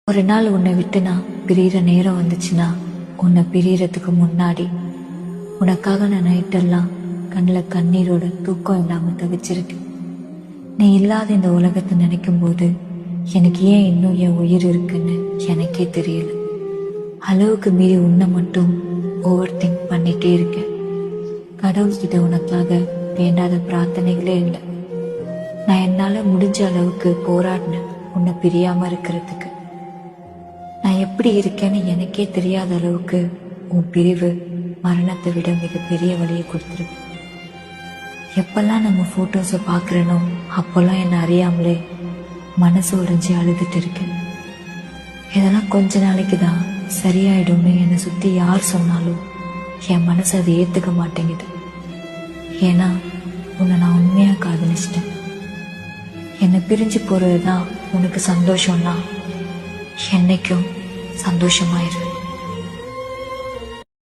ஒரு நாள் உன்னை விட்டு நான் பிரிகிற நேரம் வந்துச்சுன்னா, உன்னை பிரியறதுக்கு முன்னாடி உனக்காக நான் நைட்டெல்லாம் கண்ணில் கண்ணீரோட தூக்கம் இல்லாமல் தவிச்சிருக்கேன். நீ இல்லாத இந்த உலகத்தை நினைக்கும் போது எனக்கு ஏன் இன்னும் என் உயிர் இருக்குன்னு எனக்கே தெரியல. அளவுக்கு மீறி உன்னை மட்டும் ஓவர் திங்க் பண்ணிட்டே இருக்கேன். கடவுள்கிட்ட உனக்காக வேண்டாத பிரார்த்தனைகளே இல்லை. நான் என்னால் முடிஞ்ச அளவுக்கு போராடினேன் உன்னை பிரியாமல் இருக்கிறதுக்கு. நான் எப்படி இருக்கேன்னு எனக்கே தெரியாத அளவுக்கு உன் பிரிவு மரணத்தை விட மிகப்பெரிய வழியை கொடுத்துருக்கு. எப்பெல்லாம் நம்ம ஃபோட்டோஸை பார்க்குறனோ அப்போல்லாம் என்னை அறியாமலே மனசு உடைஞ்சி அழுதுட்டு இருக்கேன். இதெல்லாம் கொஞ்ச நாளைக்கு தான் சரியாயிடும்னு என்னை சுற்றி யார் சொன்னாலும் என் மனசு அதை ஏற்றுக்க மாட்டேங்குது. ஏன்னா உன்னை நான் உண்மையாக காதலிச்சிட்டேன். என்னை பிரிஞ்சு போகிறது தான் உனக்கு சந்தோஷம்னா என்னைக்கும் சந்தோஷமாயிரு.